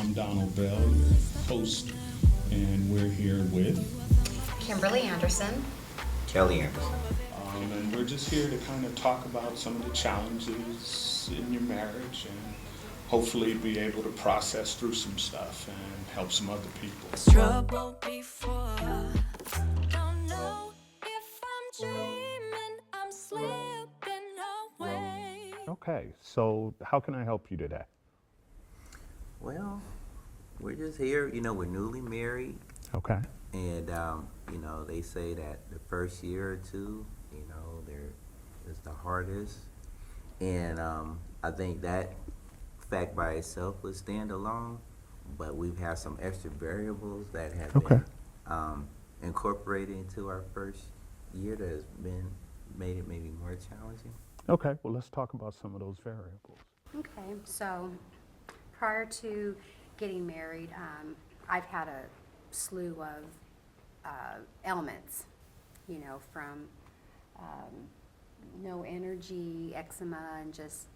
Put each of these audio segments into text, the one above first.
I'm Donald Bell, your host, and we're here with, Kimberly Anderson. Kelly Anderson. and we're just here to kind of talk about some of the challenges in your marriage and hopefully be able to process through some stuff and help some other people. Trouble before. Don't know if I'm dreaming, I'm slipping away. Okay, so how can I help you today? Well, we're just here, we're newly married, Okay. and, they say that the first year or two, there is the hardest. And I think that fact by itself would stand alone, but we've had some extra variables that have Okay. been incorporated into our first year that has made it maybe more challenging. Okay, well, let's talk about some of those variables. Okay, so prior to getting married, I've had a slew of ailments, from no energy, eczema, and just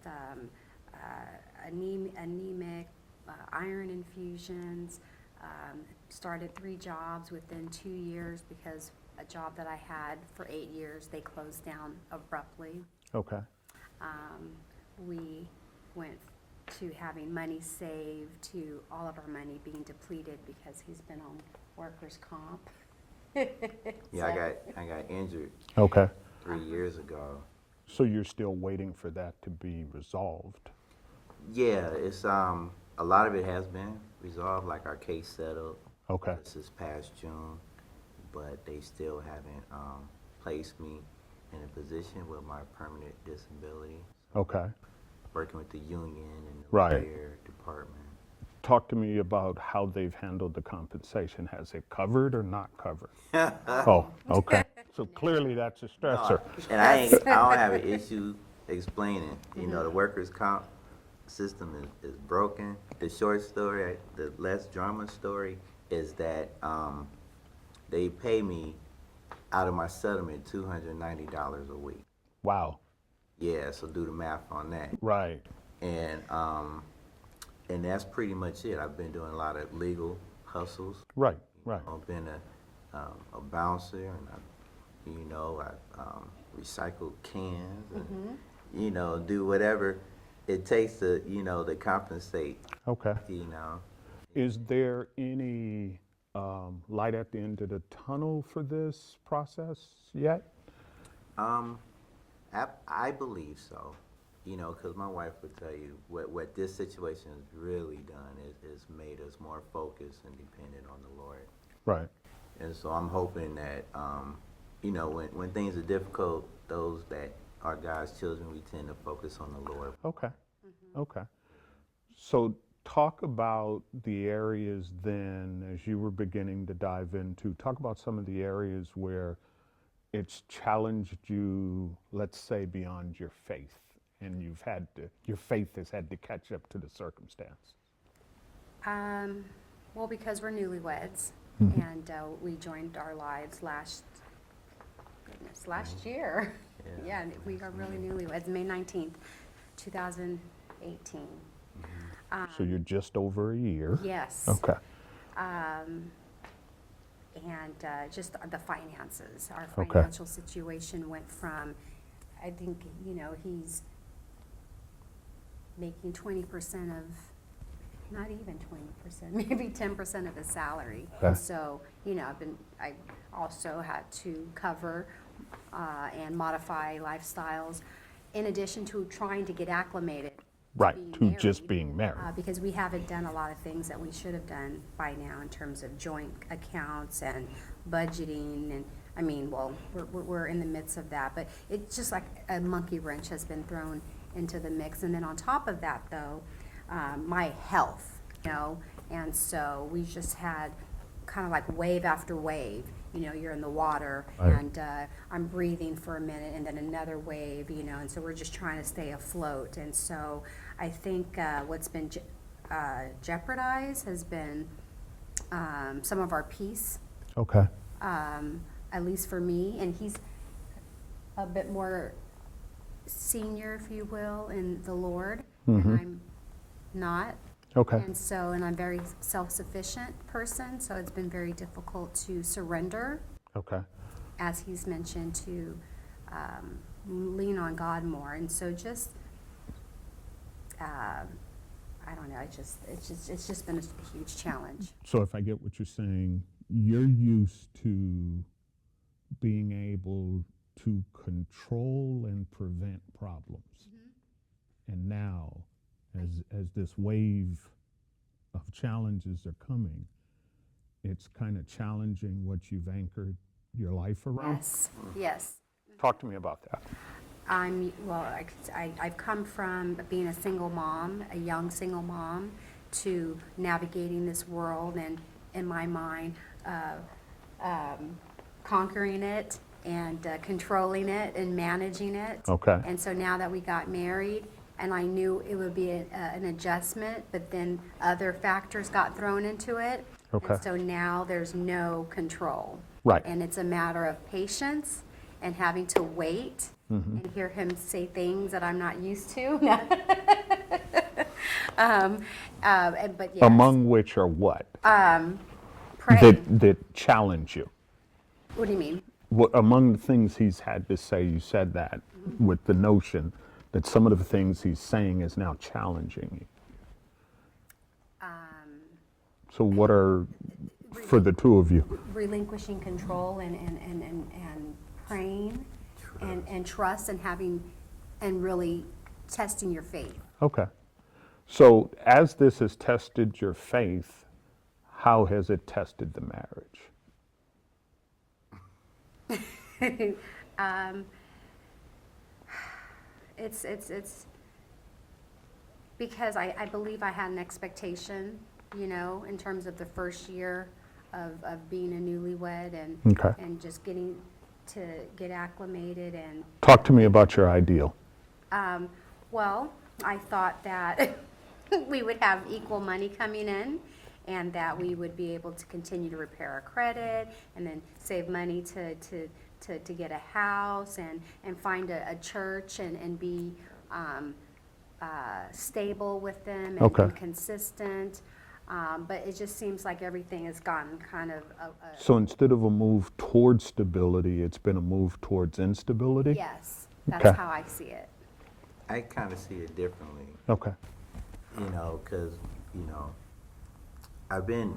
anemic, iron infusions. Started 3 jobs within 2 years because a job that I had for 8 years, they closed down abruptly. Okay. We went to having money saved to all of our money being depleted because he's been on workers' comp. Yeah, I got injured Okay. 3 years ago. So you're still waiting for that to be resolved? Yeah, it's a lot of it has been resolved, like our case settled. Okay. This past June, but they still haven't placed me in a position with my permanent disability. Okay. Working with the union and the Right. repair department. Talk to me about how they've handled the compensation. Has it covered or not covered? Oh, okay. So clearly that's a stressor. And I don't have an issue explaining. The workers' comp system is broken. The short story, the less drama story, is that they pay me out of my settlement $290 a week. Wow. Yeah, so do the math on that. Right. And that's pretty much it. I've been doing a lot of legal hustles. Right. Right. I've been a bouncer, and I recycle cans, and do whatever it takes to to compensate. Okay. You know. Is there any light at the end of the tunnel for this process yet? I believe so. Because my wife would tell you what this situation has really done is made us more focused and dependent on the Lord. Right. And so I'm hoping that, when things are difficult, those that are God's children, we tend to focus on the Lord. Okay. Okay. So talk about the areas then, as you were beginning to dive into, talk about some of the areas where it's challenged you, let's say, beyond your faith, and your faith has had to catch up to the circumstance. Well, because we're newlyweds, and we joined our lives last year. Yeah. Yeah, we are really newlyweds, May 19th, 2018. So you're just over a year. Yes. Okay. And just the finances. Our Okay. financial situation went from, I think, he's making 20% of, not even 20%, maybe 10% of his salary. Okay. So, I also had to cover and modify lifestyles in addition to trying to get acclimated. Right, to just married, being married. because we haven't done a lot of things that we should have done by now in terms of joint accounts and budgeting, and we're in the midst of that, but it's just like a monkey wrench has been thrown into the mix. And then on top of that, though, my health, and so we just had kind of like wave after wave. You're in the water, Right. and I'm breathing for a minute, and then another wave, and so we're just trying to stay afloat. And so I think what's been jeopardized has been some of our peace, Okay. at least for me, and he's a bit more senior, if you will, in the Lord, and I'm not. Okay. And so, and I'm a very self-sufficient person, so it's been very difficult to surrender, Okay. as he's mentioned, to lean on God more. And so just, I don't know, it's just been a huge challenge. So if I get what you're saying, you're used to being able to control and prevent problems. And now, as this wave of challenges are coming, it's kind of challenging what you've anchored your life around. Yes, yes. Talk to me about that. I've come from being a single mom, a young single mom, to navigating this world and, in my mind, conquering it and controlling it and managing it. Okay. And so now that we got married, and I knew it would be an adjustment, but then other factors got thrown into it. Okay. And so now there's no control. Right. And it's a matter of patience and having to wait and hear him say things that I'm not used to. But yes. Among which are what? Pray. That challenge you. What do you mean? Among the things he's had to say, you said that with the notion that some of the things he's saying is now challenging you. So what are, for the two of you? Relinquishing control and praying and trust and having and really testing your faith. Okay. So as this has tested your faith, how has it tested the marriage? It's because I believe I had an expectation, in terms of the first year of being a newlywed and Okay. and just getting to get acclimated and Talk to me about your ideal. well, I thought that we would have equal money coming in and that we would be able to continue to repair our credit and then save money to get a house and find a church and be stable with them and, Okay. and consistent. But it just seems like everything has gotten kind of So instead of a move towards stability, it's been a move towards instability? yes, that's Okay. how I see it. I kind of see it differently, Okay. because, I've been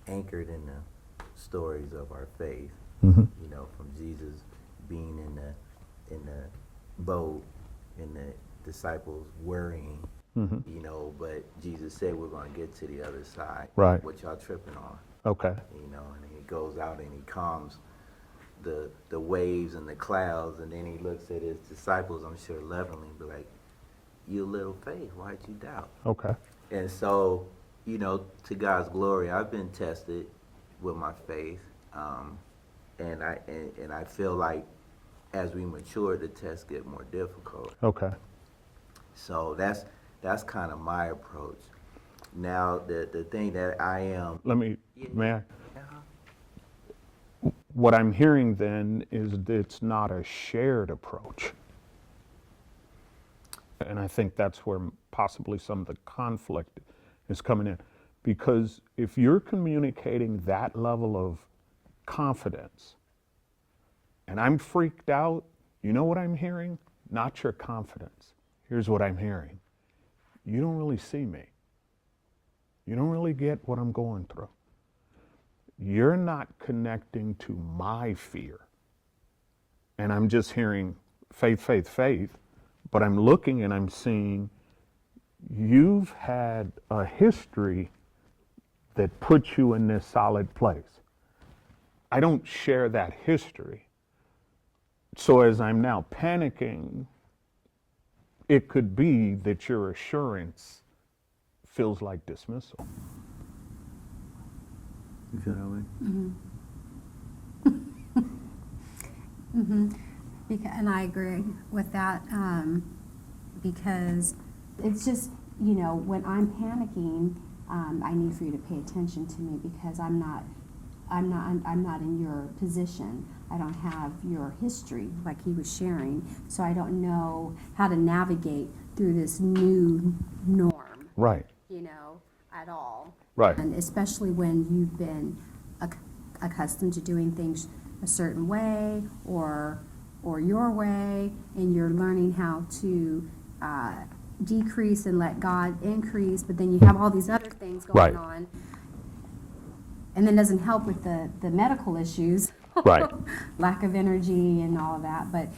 anchored in the stories of our faith, Mhm. From Jesus being in the boat and the disciples worrying, but Jesus said we're going to get to the other side. Right. What y'all tripping on, Okay. and he goes out and he calms the waves and the clouds, and then he looks at his disciples, I'm sure lovingly, be like, you little faith, why'd you doubt? Okay. And so, to God's glory, I've been tested with my faith, and I feel like as we mature, the tests get more difficult. Okay. So that's kind of my approach. Now, the thing that I am. May I? What I'm hearing then is that it's not a shared approach. And I think that's where possibly some of the conflict is coming in. Because if you're communicating that level of confidence, and I'm freaked out, you know what I'm hearing? Not your confidence. Here's what I'm hearing. You don't really see me. You don't really get what I'm going through. You're not connecting to my fear. And I'm just hearing faith, faith, faith, but I'm looking and I'm seeing you've had a history that puts you in this solid place. I don't share that history. So as I'm now panicking, it could be that your assurance feels like dismissal. You feel that way? And I agree with that because it's just, when I'm panicking, I need for you to pay attention to me because I'm not in your position. I don't have your history like he was sharing, so I don't know how to navigate through this new norm. Right. at all. Right. And especially when you've been accustomed to doing things a certain way or your way, and you're learning how to decrease and let God increase, but then you have all these other things going Right. on. And then doesn't help with the medical issues. Right. Lack of energy and all of that. But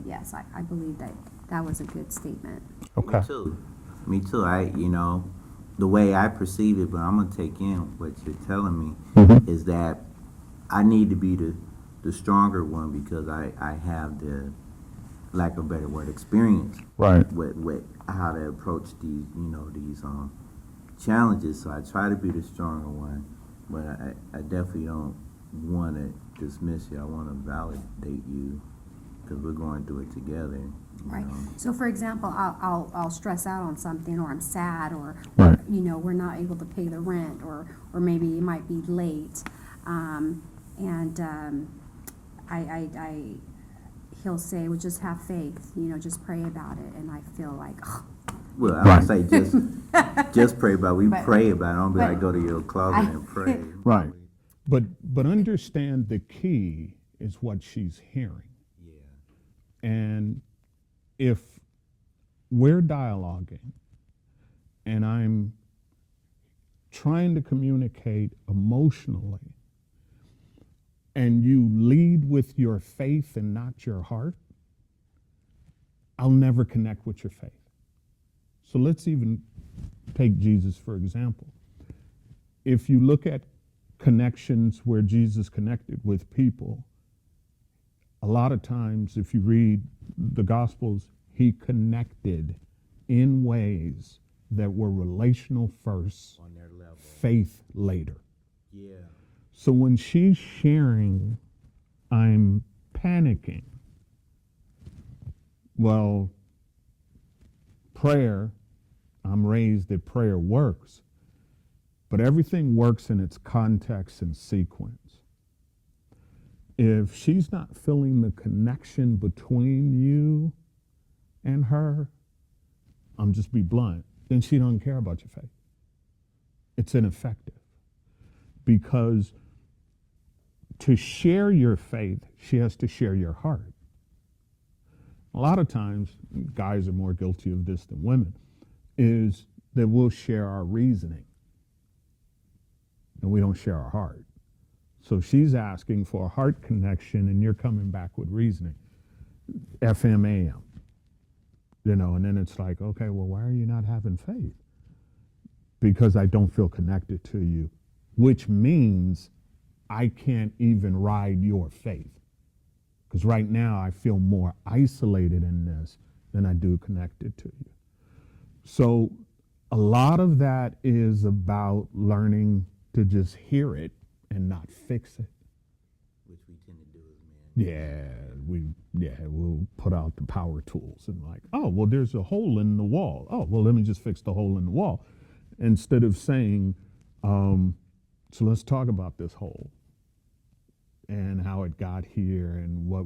yes, I believe that was a good statement. Okay. Me too. Me too. The way I perceive it, but I'm gonna take in what you're telling me, is that I need to be the stronger one because I have the, lack of a better word, experience Right. with how to approach these challenges. So I try to be the stronger one, but I definitely don't want to dismiss you. I want to validate you because we're going through it together. you Right. know. So, for example, I'll stress out on something, or I'm sad, or Right. we're not able to pay the rent, or maybe it might be late, he'll say, "Well, just have faith, just pray about it," and I feel like, Well, I Right. would say just pray about it. We But- pray about it. Don't be but- like, go to your closet I- and pray. Right. But understand the key is what she's hearing. Yeah. And if we're dialoguing and I'm trying to communicate emotionally and you lead with your faith and not your heart, I'll never connect with your faith. So let's even take Jesus for example. If you look at connections where Jesus connected with people, a lot of times if you read the Gospels, he connected in ways that were relational first, On their level. faith later. Yeah. So when she's sharing, I'm panicking. Well, prayer, I'm raised that prayer works, but everything works in its context and sequence. If she's not feeling the connection between you and her, I'm just be blunt, then she don't care about your faith. It's ineffective. Because to share your faith, she has to share your heart. A lot of times, guys are more guilty of this than women, is that we'll share our reasoning and we don't share our heart. So she's asking for a heart connection and you're coming back with reasoning. FMAM. And then it's like, okay, well, why are you not having faith? Because I don't feel connected to you, which means I can't even ride your faith. Because right now I feel more isolated in this than I do connected to you. So a lot of that is about learning to just hear it and not fix it. Which we tend to do as men. We'll put out the power tools and like, oh, well, there's a hole in the wall. Oh, well, let me just fix the hole in the wall. Instead of saying, so let's talk about this hole and how it got here and what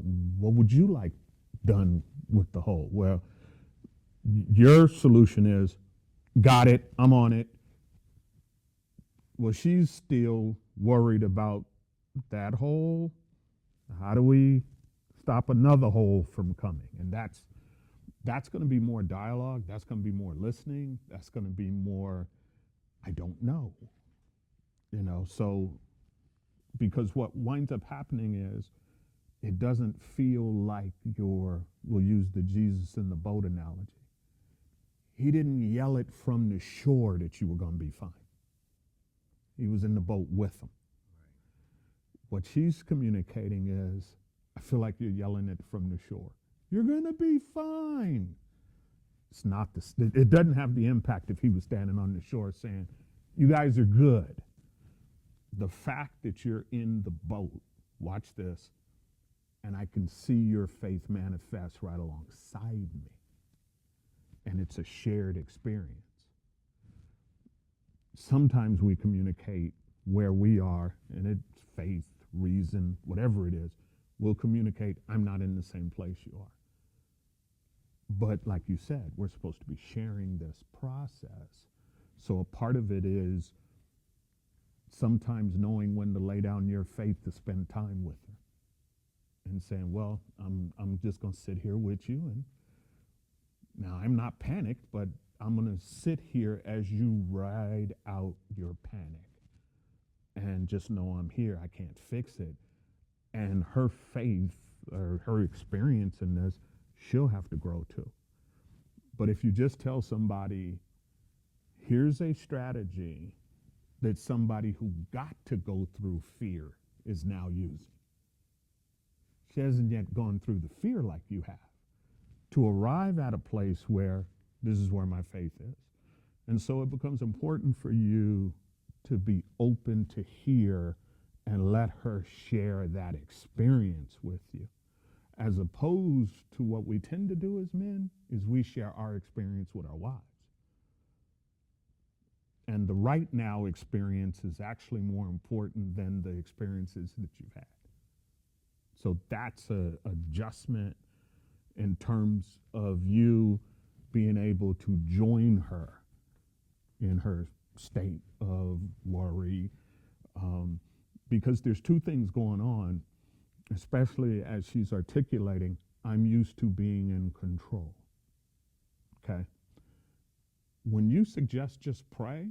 would you like done with the hole? Well, your solution is, got it, I'm on it. Well, she's still worried about that hole. How do we stop another hole from coming? And that's going to be more dialogue. That's going to be more listening. That's going to be more, I don't know. So because what winds up happening is it doesn't feel like we'll use the Jesus in the boat analogy. He didn't yell it from the shore that you were going to be fine. He was in the boat with them. What she's communicating is, I feel like you're yelling it from the shore. You're going to be fine. It's not it doesn't have the impact if he was standing on the shore saying, you guys are good. The fact that you're in the boat, watch this, and I can see your faith manifest right alongside me. And it's a shared experience. Sometimes we communicate where we are, and it's faith, reason, whatever it is. We'll communicate, I'm not in the same place you are. But like you said, we're supposed to be sharing this process So a part of it is sometimes knowing when to lay down your faith to spend time with her and saying, well, I'm just going to sit here with you. And now I'm not panicked, but I'm going to sit here as you ride out your panic and just know I'm here. I can't fix it. And her faith or her experience in this, she'll have to grow too. But if you just tell somebody, here's a strategy that somebody who got to go through fear is now using. She hasn't yet gone through the fear like you have to arrive at a place where this is where my faith is. And so it becomes important for you to be open to hear and let her share that experience with you, as opposed to what we tend to do as men is we share our experience with our wives. And the right now experience is actually more important than the experiences that you've had. So that's a adjustment in terms of you being able to join her in her state of worry, because there's two things going on, especially as she's articulating, I'm used to being in control. Okay? When you suggest just pray,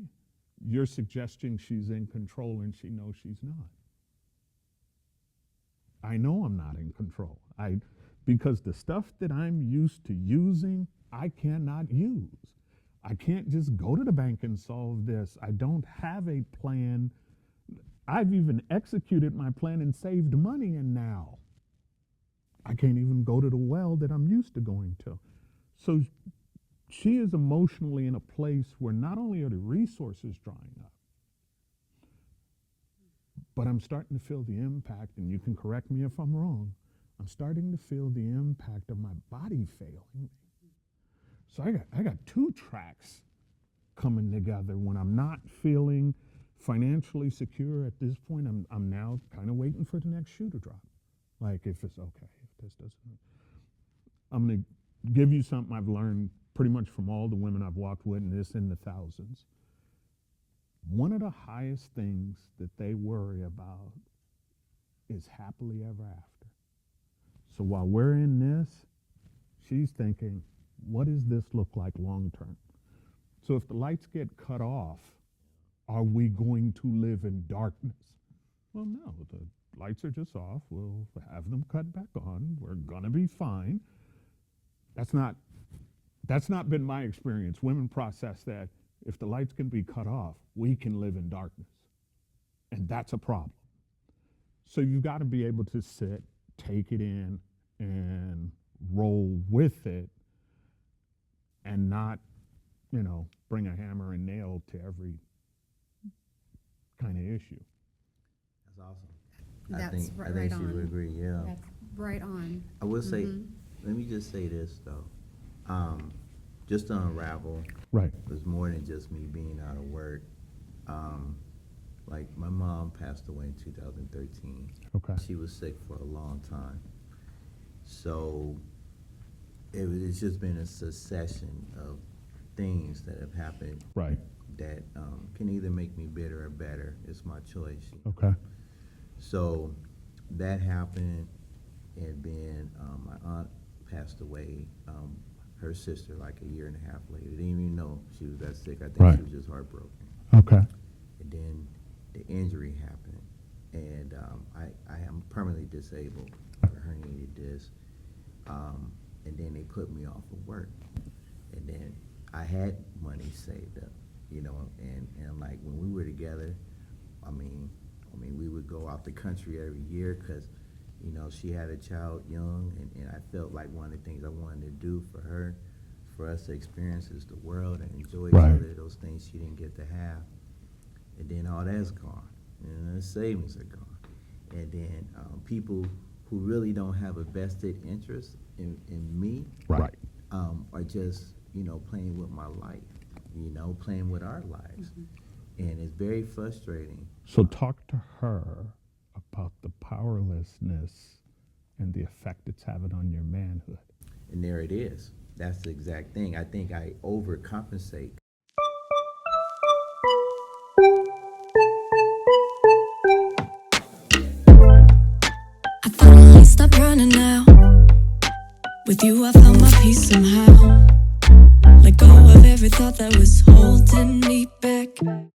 you're suggesting she's in control and she knows she's not. I know I'm not in control. Because the stuff that I'm used to using, I cannot use. I can't just go to the bank and solve this. I don't have a plan. I've even executed my plan and saved money, and now I can't even go to the well that I'm used to going to. So she is emotionally in a place where not only are the resources drying up, but I'm starting to feel the impact, and you can correct me if I'm wrong, I'm starting to feel the impact of my body failing me. So I got two tracks coming together when I'm not feeling financially secure at this point. I'm now kind of waiting for the next shoe to drop. Like, if it's okay, if this doesn't, I'm going to give you something I've learned pretty much from all the women I've walked with, and this in the thousands. One of the highest things that they worry about is happily ever after. So while we're in this, she's thinking, what does this look like long term? So if the lights get cut off, are we going to live in darkness? Well, no, the lights are just off. We'll have them cut back on. We're going to be fine. That's not been my experience. Women process that if the lights can be cut off, we can live in darkness. And that's a problem. So you've got to be able to sit, take it in, and roll with it, and not, bring a hammer and nail to every kind of issue. That's awesome. That's I think she would on. agree, yeah. That's right on. I will say, let me just say this though. Just to unravel, Right. it was more than just me being out of work. Like my mom passed away in 2013. Okay. She was sick for a long time. So it's just been a succession of things that have happened Right. that can either make me bitter or better. It's my choice. Okay. So that happened, and then my aunt passed away. Her sister, like a year and a half later, didn't even know she was that sick. I think Right. she was just heartbroken. Okay. And then the injury happened, and I am permanently disabled, a herniated disc. And then they put me off of work, and then I had money saved up, and like when we were together, I mean, we would go out the country every year because, she had a child young, and I felt like one of the things I wanted to do for her, for us to experience is the world and enjoy each Right. other, those things she didn't get to have. And then all that's gone, and the savings are gone. And then people who really don't have a vested interest in me Right. are just, playing with my life, playing with our lives. And it's very frustrating. So talk to her about the powerlessness and the effect it's having on your manhood. And there it is. That's the exact thing. I think I overcompensate. I thought I'd least stop running now. With you I found my peace somehow. Let go of every thought that was holding me back.